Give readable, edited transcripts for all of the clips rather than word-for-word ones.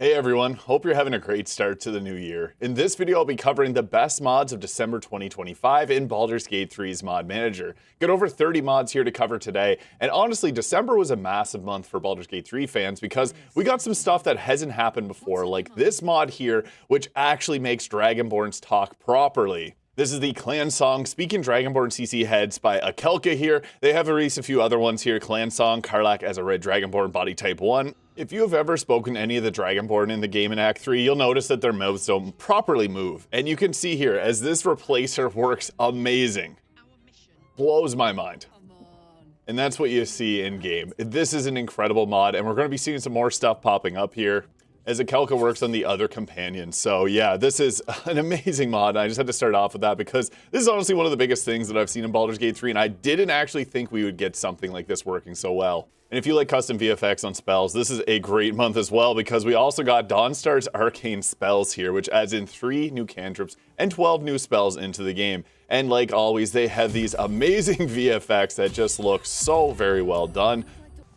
Hey everyone, hope you're having a great start to the new year. In this video, I'll be covering the best mods of December 2025 in Baldur's Gate 3's Mod Manager. Got over 30 mods here to cover today, and honestly, December was a massive month for Baldur's Gate 3 fans because we got some stuff that hasn't happened before, like this mod here, which actually makes Dragonborns talk properly. This is the Clansong Speaking Dragonborn CC heads by Akelka here. They have released a few other ones here, Clansong, Karlach as a red Dragonborn body type 1. If you have ever spoken to any of the Dragonborn in the game in Act 3, you'll notice that their mouths don't properly move. And you can see here, as this replacer works amazing. Blows my mind. And that's what you see in game. This is an incredible mod, and we're going to be seeing some more stuff popping up here as Akelka works on the other companions. So yeah, this is an amazing mod. I just had to start off with that because this is honestly one of the biggest things that I've seen in Baldur's Gate 3, and I didn't actually think we would get something like this working so well. And if you like custom VFX on spells, this is a great month as well because we also got Dawnstar's Arcane Spells here, which adds in 3 new cantrips and 12 new spells into the game. And like always, they have these amazing VFX that just look so very well done.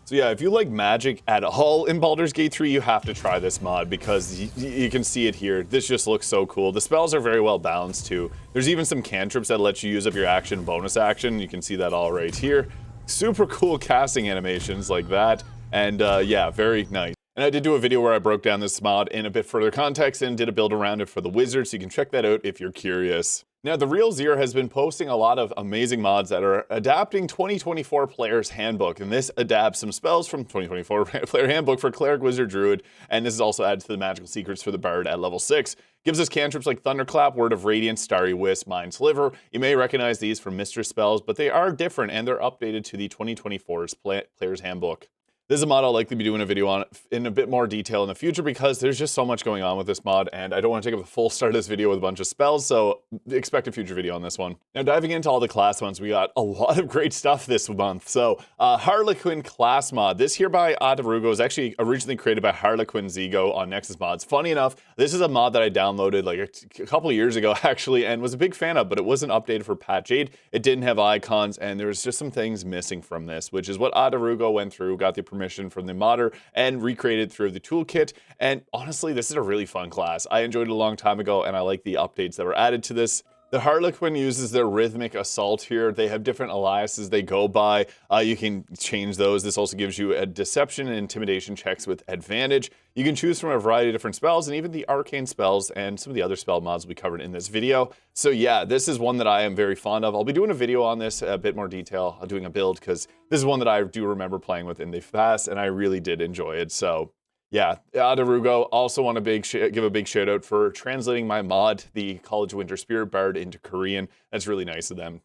So yeah, if you like magic at all in Baldur's Gate 3, you have to try this mod because you can see it here. This just looks so cool. The spells are very well balanced too. There's even some cantrips that let you use up your action bonus action. You can see that all right here. Super cool casting animations like that. And yeah, very nice. And I did do a video where I broke down this mod in a bit further context and did a build around it for the wizard, so you can check that out if you're curious. Now, The Real Zero has been posting a lot of amazing mods that are adapting 2024 Player's Handbook, and this adapts some spells from 2024 Player Handbook for Cleric, Wizard, Druid, and this is also added to the magical secrets for the Bard at level 6. Gives us cantrips like Thunderclap, Word of Radiance, Starry Wisp, Mind Sliver. You may recognize these from Mistress spells, but they are different and they're updated to the 2024's Player's Handbook. This is a mod I'll likely be doing a video on in a bit more detail in the future because there's just so much going on with this mod, and I don't want to take up the full start of this video with a bunch of spells, so expect a future video on this one. Now, diving into all the class ones, we got a lot of great stuff this month. So, Harlequin Class Mod. This here by Adarugo is actually originally created by Harlequin Zigo on Nexus Mods. Funny enough, this is a mod that I downloaded like a couple of years ago, actually, and was a big fan of, but it wasn't updated for patch 8. It didn't have icons, and there was just some things missing from this, which is what Adarugo went through, got the permission from the modder and recreated through the toolkit. And honestly, this is a really fun class. I enjoyed it a long time ago, and I like the updates that were added to this. The Harlequin uses their rhythmic assault here. They have different aliases they go by. You can change those. This also gives you a deception and intimidation checks with advantage. You can choose from a variety of different spells and even the arcane spells and some of the other spell mods we covered in this video. So yeah, this is one that I am very fond of. I'll be doing a video on this a bit more detail, doing a build, because this is one that I do remember playing with in the past and I really did enjoy it. So yeah, Adarugo, also want to give a big shout out for translating my mod, the College Winter Spirit Bard, into Korean. That's really nice of them.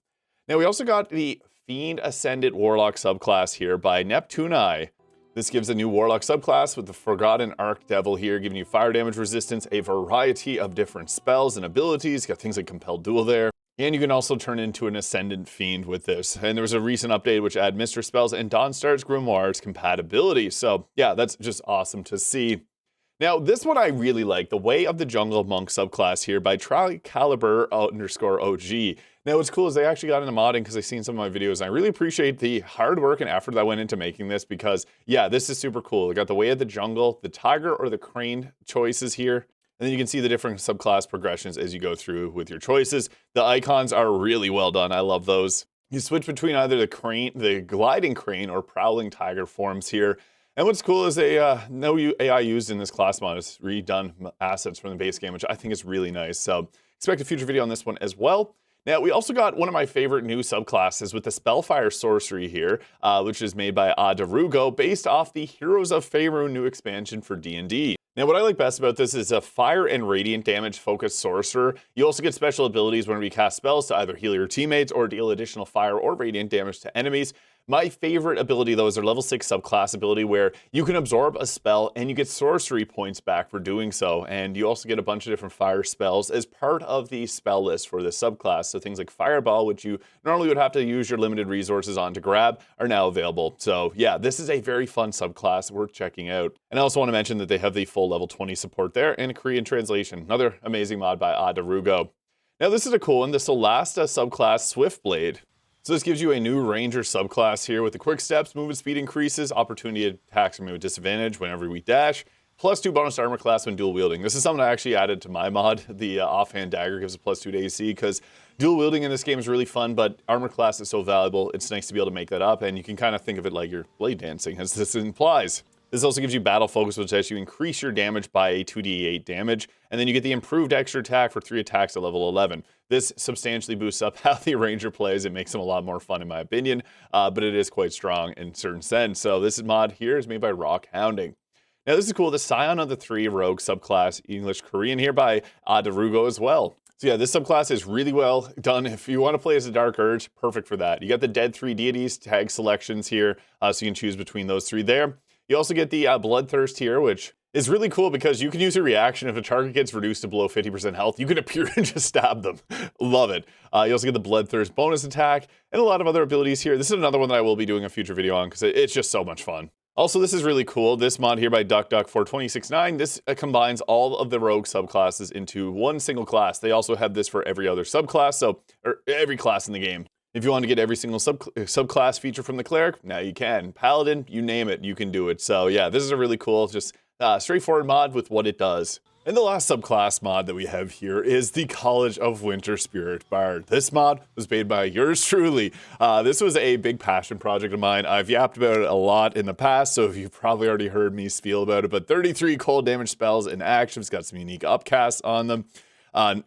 Now we also got the Fiend Ascendant Warlock subclass here by Neptuni. This gives a new Warlock subclass with the Forgotten Archdevil here, giving you fire damage resistance, a variety of different spells and abilities. Got things like Compelled Duel there. And you can also turn into an Ascendant Fiend with this. And there was a recent update which added Mistress spells and Dawnstar's Grimoire's compatibility. So yeah, that's just awesome to see. Now, this one I really like, the Way of the Jungle Monk subclass here by Tricaliber_OG. Now, what's cool is they actually got into modding because I've seen some of my videos, and I really appreciate the hard work and effort that went into making this because, yeah, this is super cool. We got the Way of the Jungle, the Tiger or the Crane choices here. And then you can see the different subclass progressions as you go through with your choices. The icons are really well done. I love those. You switch between either the gliding crane or prowling tiger forms here. And what's cool is no AI used in this class mod is redone assets from the base game, which I think is really nice. So expect a future video on this one as well. Now, we also got one of my favorite new subclasses with the Spellfire Sorcery here, which is made by Adarugo, based off the Heroes of Faerun new expansion for D&D. Now, what I like best about this is a fire and radiant damage focused sorcerer. You also get special abilities whenever you cast spells to either heal your teammates or deal additional fire or radiant damage to enemies. My favorite ability, though, is their level 6 subclass ability where you can absorb a spell and you get sorcery points back for doing so. And you also get a bunch of different fire spells as part of the spell list for this subclass. So things like Fireball, which you normally would have to use your limited resources on to grab, are now available. So yeah, this is a very fun subclass worth checking out. And I also want to mention that they have the full level 20 support there and a Korean translation. Another amazing mod by Adarugo. Now this is a cool one, the Solasta subclass Swiftblade. So this gives you a new Ranger subclass here with the quick steps, movement speed increases, opportunity attacks remove disadvantage whenever we dash, +2 bonus armor class when dual wielding. This is something I actually added to my mod. The offhand dagger gives a +2 to AC because dual wielding in this game is really fun, but armor class is so valuable. It's nice to be able to make that up, and you can kind of think of it like you're blade dancing, as this implies. This also gives you battle focus, which lets you increase your damage by a 2d8 damage, and then you get the improved extra attack for 3 attacks at level 11. This substantially boosts up how the ranger plays. It makes him a lot more fun in my opinion, but it is quite strong in a certain sense. So this mod here is made by Rock Hounding. Now this is cool, the Scion of the 3 rogue subclass, English Korean here by Darugo as well. So yeah, this subclass is really well done. If you want to play as a Dark Urge, perfect for that. You got the Dead 3 deities tag selections here, so you can choose between those 3 there. You also get the Bloodthirst here, which is really cool because you can use a reaction if a target gets reduced to below 50% health. You can appear and just stab them. Love it. You also get the Bloodthirst bonus attack and a lot of other abilities here. This is another one that I will be doing a future video on because it's just so much fun. Also, this is really cool. This mod here by DuckDuck4269, this combines all of the rogue subclasses into one single class. They also have this for every other subclass, or every class in the game. If you want to get every single subclass feature from the cleric, now you can. Paladin, you name it, you can do it. So yeah, this is a really cool, just straightforward mod with what it does. And the last subclass mod that we have here is the College of Winter Spirit Bard. This mod was made by yours truly. This was a big passion project of mine. I've yapped about it a lot in the past, so you've probably already heard me spiel about it, but 33 cold damage spells in action. It's got some unique upcasts on them.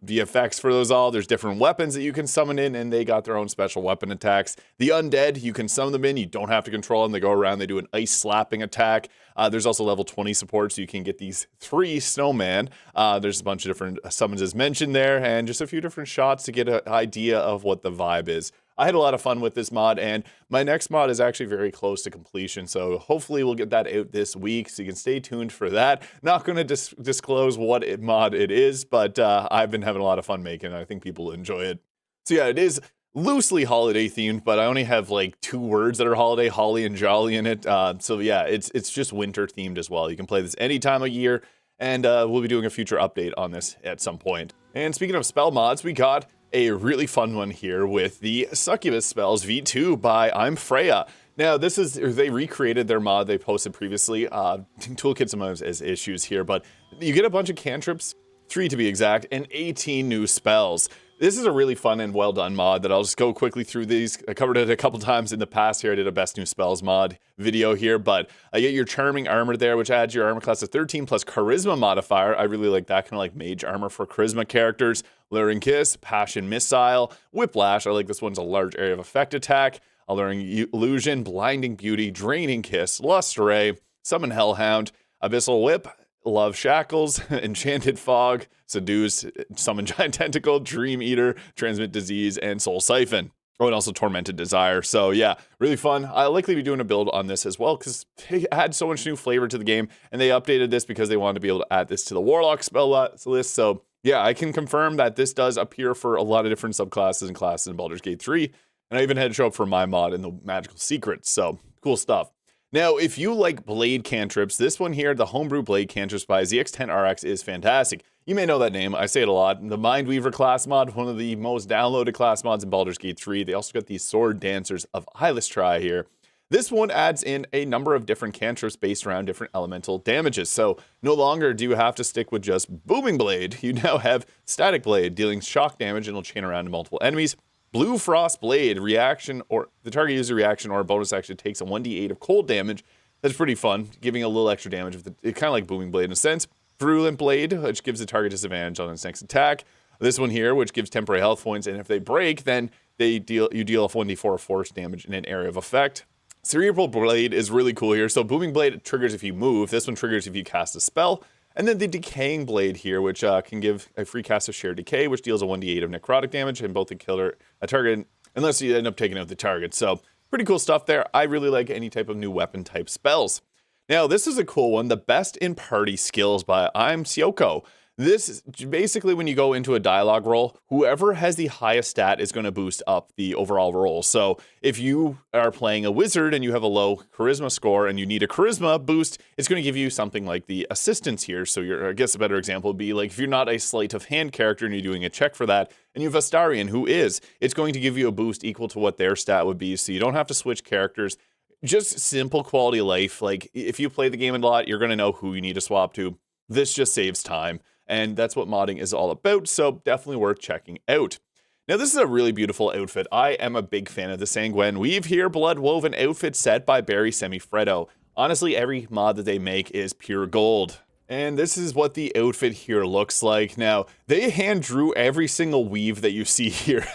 The effects for those all, there's different weapons that you can summon in, and they got their own special weapon attacks. The undead, you can summon them in, you don't have to control them. They go around, they do an ice slapping attack. There's also level 20 support, so you can get these 3 snowman. There's a bunch of different summons as mentioned there, and just a few different shots to get an idea of what the vibe is. I had a lot of fun with this mod, and my next mod is actually very close to completion, so hopefully we'll get that out this week, so you can stay tuned for that. Not going to disclose what mod it is, but I've been having a lot of fun making it. I think people will enjoy it. So yeah, it is loosely holiday themed, but I only have like 2 words that are holiday, holly and jolly in it. So yeah, it's just winter themed as well. You can play this any time of year, and we'll be doing a future update on this at some point. And speaking of spell mods, we got a really fun one here with the Succubus Spells V2 by I'm Freya. Now, they recreated their mod they posted previously. Toolkit sometimes has issues here, but you get a bunch of cantrips, 3 to be exact, and 18 new spells. This is a really fun and well done mod that I'll just go quickly through these. I covered it a couple times in the past here. I did a best new spells mod video here, but I get your charming armor there, which adds your armor class of 13 plus charisma modifier. I really like that, kind of like mage armor for charisma characters. Luring Kiss, Passion Missile, Whiplash. I like this one's a large area of effect attack. Alluring Illusion, Blinding Beauty, Draining Kiss, Lust Ray, Summon Hellhound, Abyssal Whip, Love Shackles, Enchanted Fog, Seduce, Summon Giant Tentacle, Dream Eater, Transmit Disease, and Soul Siphon. Oh, and also Tormented Desire. So yeah, really fun. I'll likely be doing a build on this as well because they add so much new flavor to the game, and they updated this because they wanted to be able to add this to the Warlock spell list. So yeah, I can confirm that this does appear for a lot of different subclasses and classes in Baldur's Gate 3, and I even had it show up for my mod in the Magical Secrets. So cool stuff. Now, if you like blade cantrips, this one here, the Homebrew Blade Cantrips by ZX10RX is fantastic. You may know that name, I say it a lot. The Mindweaver class mod, one of the most downloaded class mods in Baldur's Gate 3. They also got these Sword Dancers of Hylistrai here. This one adds in a number of different cantrips based around different elemental damages. So no longer do you have to stick with just Booming Blade. You now have Static Blade, dealing shock damage and it'll chain around to multiple enemies. Blue Frost Blade, reaction, or the target user reaction or a bonus action takes a 1d8 of cold damage. That's pretty fun, giving a little extra damage. It's kind of like Booming Blade in a sense. Virulent Blade, which gives the target disadvantage on its next attack. This one here, which gives temporary health points, and if they break, then you deal a 1d4 of force damage in an area of effect. Cerebral Blade is really cool here. So Booming Blade triggers if you move. This one triggers if you cast a spell. And then the Decaying Blade here, which can give a free cast of Shared Decay, which deals a 1d8 of necrotic damage in both the killer a target, unless you end up taking out the target. So pretty cool stuff there. I really like any type of new weapon type spells. Now, this is a cool one. The Best in Party Skills by I'm Syoko. This is basically when you go into a dialogue roll, whoever has the highest stat is going to boost up the overall roll. So if you are playing a wizard and you have a low charisma score and you need a charisma boost, it's going to give you something like the assistance here. So I guess a better example would be like if you're not a sleight of hand character and you're doing a check for that, and you have Astarion who is, it's going to give you a boost equal to what their stat would be. So you don't have to switch characters. just simple quality of life. Like, if you play the game a lot, you're going to know who you need to swap to. This just saves time, and that's what modding is all about, so definitely worth checking out. Now, this is a really beautiful outfit. I am a big fan of the Sanguine Weave here, blood woven outfit set by Barry Semifreddo. Honestly, every mod that they make is pure gold. And this is what the outfit here looks like. Now, they hand drew every single weave that you see here.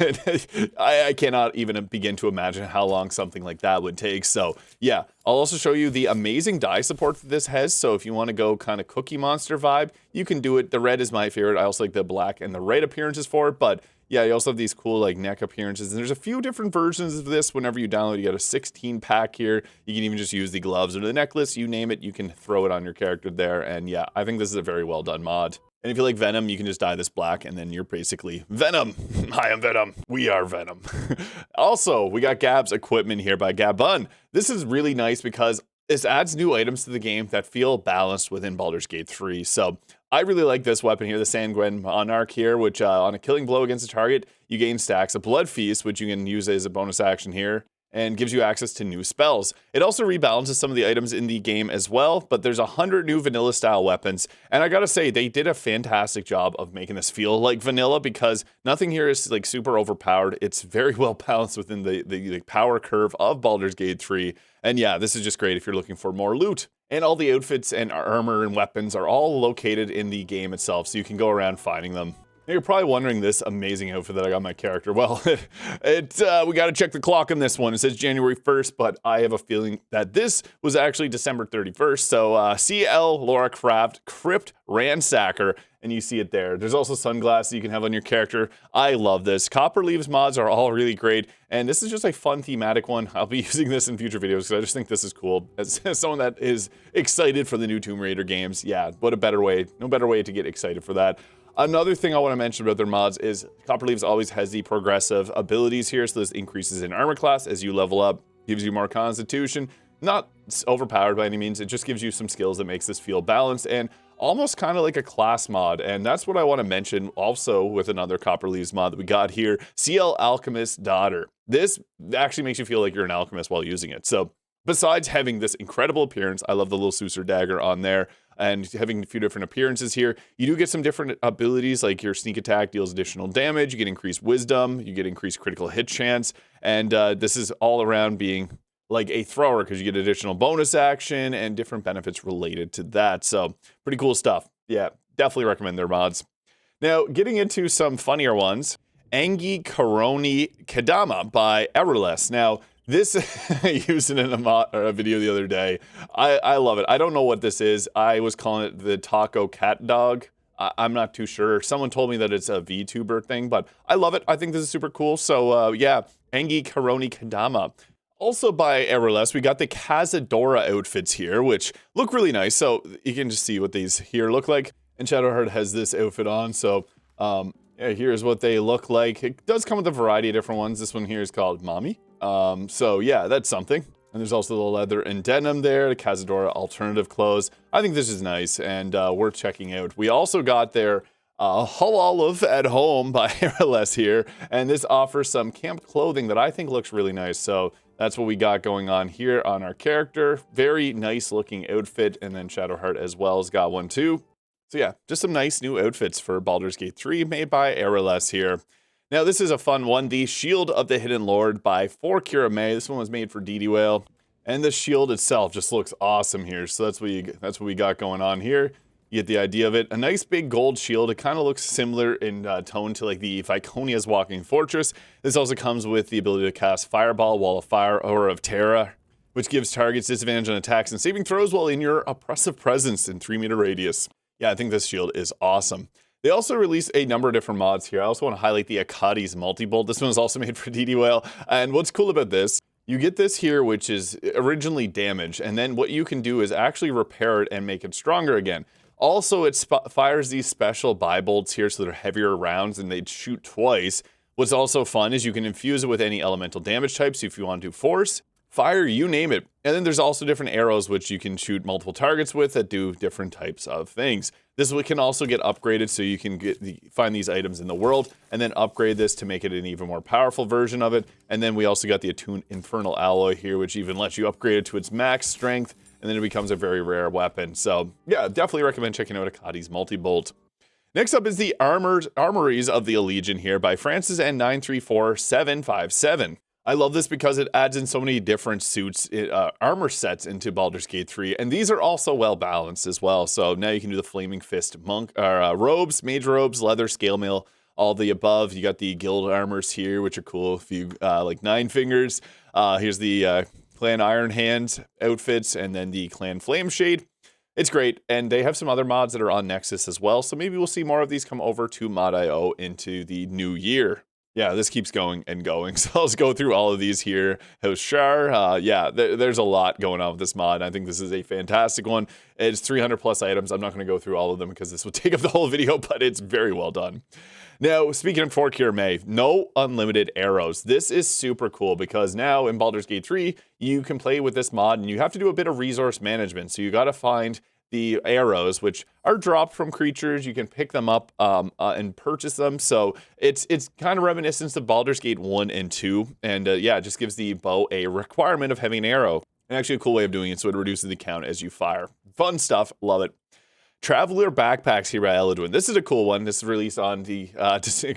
I cannot even begin to imagine how long something like that would take. So yeah, I'll also show you the amazing dye support that this has. So if you want to go kind of Cookie Monster vibe, you can do it. The red is my favorite. I also like the black and the red appearances for it, but yeah, you also have these cool like neck appearances. And there's a few different versions of this. Whenever you download, you get a 16 pack here. You can even just use the gloves or the necklace, you name it, you can throw it on your character there. And yeah, I think this is a very well done mod. And if you like Venom, you can just dye this black and then you're basically Venom. I am Venom. We are Venom. Also, we got Gab's equipment here by Gabun. This is really nice because this adds new items to the game that feel balanced within Baldur's Gate 3. So I really like this weapon here, the Sanguine Monarch here, which on a killing blow against a target, you gain stacks of Blood Feast, which you can use as a bonus action here, and gives you access to new spells. It also rebalances some of the items in the game as well, but there's 100 new vanilla style weapons, and I gotta say, they did a fantastic job of making this feel like vanilla because nothing here is like super overpowered. It's very well balanced within the power curve of Baldur's Gate 3, and yeah, this is just great if you're looking for more loot. And all the outfits and armor and weapons are all located in the game itself, so you can go around finding them. Now you're probably wondering this amazing outfit that I got my character. Well, we got to check the clock on this one. It says January 1st, but I have a feeling that this was actually December 31st. So CL Lora Craft Crypt Ransacker, and you see it there. There's also sunglasses you can have on your character. I love this. Copperleaves mods are all really great, and this is just a fun thematic one. I'll be using this in future videos because I just think this is cool. As someone that is excited for the new Tomb Raider games, yeah, what a better way, no better way to get excited for that. Another thing I want to mention about their mods is Copperleaves always has the progressive abilities here, so this increases in armor class as you level up, gives you more constitution. Not overpowered by any means, it just gives you some skills that makes this feel balanced and almost kind of like a class mod, and that's what I want to mention also with another Copperleaves mod that we got here, CL Alchemist Daughter. This actually makes you feel like you're an alchemist while using it. So besides having this incredible appearance, I love the little Sucer dagger on there, and having a few different appearances here, you do get some different abilities, like your sneak attack deals additional damage, you get increased wisdom, you get increased critical hit chance, and this is all around being like a thrower because you get additional bonus action and different benefits related to that. So pretty cool stuff. Yeah, definitely recommend their mods. Now, getting into some funnier ones, Angy, Korone, Kedama by Everless. Now, this, I used it in a video the other day. I love it. I don't know what this is. I was calling it the taco cat dog. I'm not too sure. Someone told me that it's a VTuber thing, but I love it. I think this is super cool. So yeah, Angy, Korone, Kedama. Also by Everless, we got the Cazadora outfits here, which look really nice. So you can just see what these here look like. And Shadowheart has this outfit on. So yeah, here's what they look like. It does come with a variety of different ones. This one here is called Mommy. So yeah, that's something. And there's also the leather and denim there, the Cazadora alternative clothes. I think this is nice and worth checking out. We also got their Hololive at Home by Everless here, and this offers some camp clothing that I think looks really nice. So that's what we got going on here on our character. Very nice looking outfit, and then Shadowheart as well has got one too. So yeah, just some nice new outfits for Baldur's Gate 3 made by Everless here. Now this is a fun one, the Shield of the Hidden Lord by For Kira May. This one was made for DD Whale, and the shield itself just looks awesome here. So that's what we got going on here. You get the idea of it. A nice big gold shield. It kind of looks similar in tone to like the Viconia's Walking Fortress. This also comes with the ability to cast Fireball, Wall of Fire, Aura of Terra, which gives targets disadvantage on attacks and saving throws while in your oppressive presence in 3-meter radius. Yeah, I think this shield is awesome. They also released a number of different mods here. I also want to highlight the Akadi's Multi-Bolt. This one was also made for DD Whale. And what's cool about this, you get this here, which is originally damaged, and then what you can do is actually repair it and make it stronger again. Also, it fires these special buy bolts here, so they're heavier rounds and they'd shoot twice. What's also fun is you can infuse it with any elemental damage types. So if you want to do force, fire, you name it. And then there's also different arrows which you can shoot multiple targets with that do different types of things. This can also get upgraded, so you can find these items in the world and then upgrade this to make it an even more powerful version of it. And then we also got the attuned infernal alloy here, which even lets you upgrade it to its max strength, and then it becomes a very rare weapon. So yeah, definitely recommend checking out Akadi's multi-bolt. Next up is the Armories of the Allegiant here by Francis N934757. I love this because it adds in so many different suits, armor sets into Baldur's Gate 3, and these are also well balanced as well. So now you can do the Flaming Fist monk robes, mage robes, leather, scale mail, all the above. You got the guild armors here, which are cool if you like Nine Fingers. Here's the Clan Iron Hand outfits, and then the Clan Flame Shade. It's great, and they have some other mods that are on Nexus as well, so maybe we'll see more of these come over to Mod.io into the new year. Yeah, this keeps going and going, so let's go through all of these here. House Shar, yeah, there's a lot going on with this mod. I think this is a fantastic one. It's 300 plus items. I'm not going to go through all of them because this would take up the whole video, but it's very well done. Now, speaking of Forkir May, no unlimited arrows. This is super cool because now in Baldur's Gate 3, you can play with this mod and you have to do a bit of resource management. So you got to find the arrows, which are dropped from creatures. You can pick them up and purchase them. So it's kind of reminiscent of Baldur's Gate 1 and 2. And yeah, it just gives the bow a requirement of having an arrow. And actually a cool way of doing it, so it reduces the count as you fire. Fun stuff, love it. Traveler Backpacks here by Eladwin. This is a cool one. This is released on the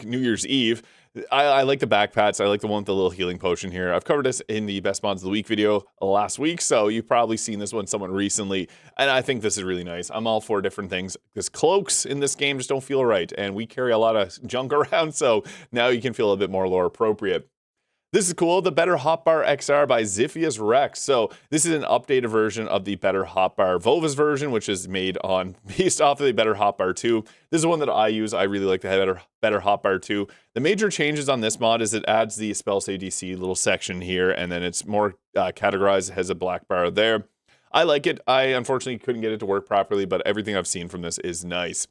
New Year's Eve. I like the backpacks. I like the one with the little healing potion here. I've covered this in the Best Mods of the Week video last week, so you've probably seen this one somewhat recently, and I think this is really nice. I'm all for different things, because cloaks in this game just don't feel right, and we carry a lot of junk around, so now you can feel a bit more lore appropriate. This is cool, the Better Hotbar XR by Ziphius Rex. So this is an updated version of the Better Hotbar Volva's version, which is based off of the Better Hotbar 2. This is one that I use. I really like the Better Hotbar 2. The major changes on this mod is it adds the spell save DC little section here, and then it's more categorized, it has a black bar there. I like it. I unfortunately couldn't get it to work properly, but everything I've seen from this is nice.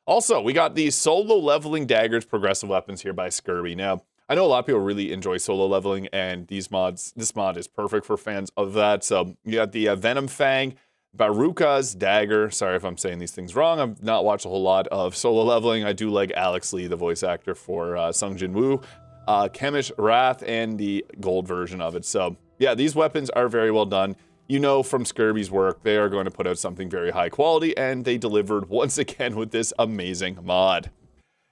Also, we got the Solo Leveling Daggers Progressive Weapons here by Scurvy. Now, I know a lot of people really enjoy solo leveling, and this mod is perfect for fans of that. So you got the Venom Fang, Baruka's Dagger. Sorry if I'm saying these things wrong. I've not watched a whole lot of solo leveling. I do like Alex Lee, the voice actor for Sung Jin Woo, Chemish Wrath, and the gold version of it. So yeah, these weapons are very well done. You know from Scurvy's work, they are going to put out something very high quality, and they delivered once again with this amazing mod.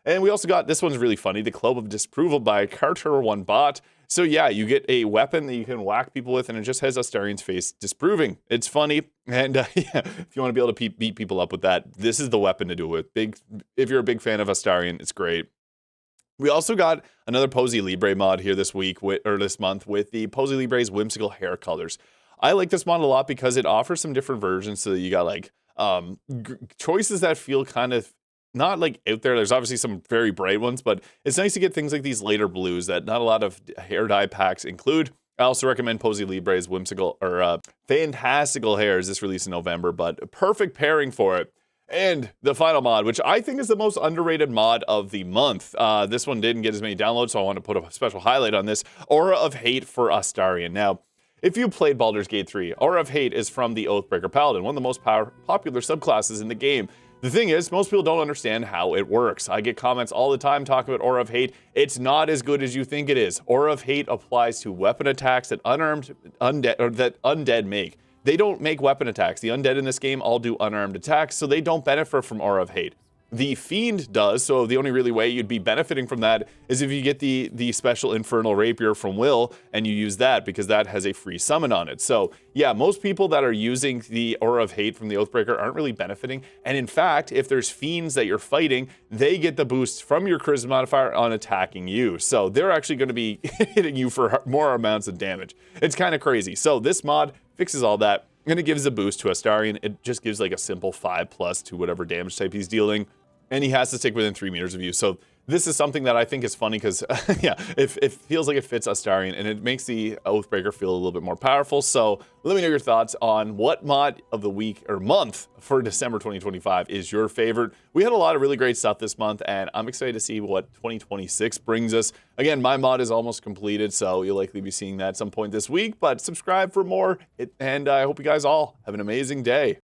And we also got, this one's really funny, the Club of Disapproval by Carter1Bot. So yeah, you get a weapon that you can whack people with, and it just has Astarion's face disproving. It's funny, and yeah, if you want to be able to beat people up with that, this is the weapon to do it with. If you're a big fan of Astarion, it's great. We also got another Posy Libre mod here this month with the Posy Libre's whimsical hair colors. I like this mod a lot because it offers some different versions, so that you got like choices that feel kind of not like out there. There's obviously some very bright ones, but it's nice to get things like these later blues that not a lot of hair dye packs include. I also recommend Posy Libre's whimsical or fantastical hairs. This released in November, but perfect pairing for it. And the final mod, which I think is the most underrated mod of the month. This one didn't get as many downloads, so I want to put a special highlight on this. Aura of Hate for Astarion. Now, if you played Baldur's Gate 3, Aura of Hate is from the Oathbreaker Paladin, one of the most popular subclasses in the game. The thing is, most people don't understand how it works. I get comments all the time talking about Aura of Hate. It's not as good as you think it is. Aura of Hate applies to weapon attacks that undead make. They don't make weapon attacks. The undead in this game all do unarmed attacks, so they don't benefit from Aura of Hate. The Fiend does, so the only really way you'd be benefiting from that is if you get the special Infernal Rapier from Will, and you use that, because that has a free summon on it. So yeah, most people that are using the Aura of Hate from the Oathbreaker aren't really benefiting, and in fact, if there's Fiends that you're fighting, they get the boost from your Charisma modifier on attacking you. So they're actually going to be hitting you for more amounts of damage. It's kind of crazy. So this mod fixes all that, and it gives a boost to Astarion. It just gives like a simple 5+ to whatever damage type he's dealing. And he has to stick within 3 meters of you. So This is something that I think is funny because, yeah, it feels like it fits Astarion, and it makes the Oathbreaker feel a little bit more powerful. So let me know your thoughts on what mod of the week or month for December 2025 is your favorite. We had a lot of really great stuff this month, and I'm excited to see what 2026 brings us. Again, my mod is almost completed, so you'll likely be seeing that at some point this week, but subscribe for more, and I hope you guys all have an amazing day.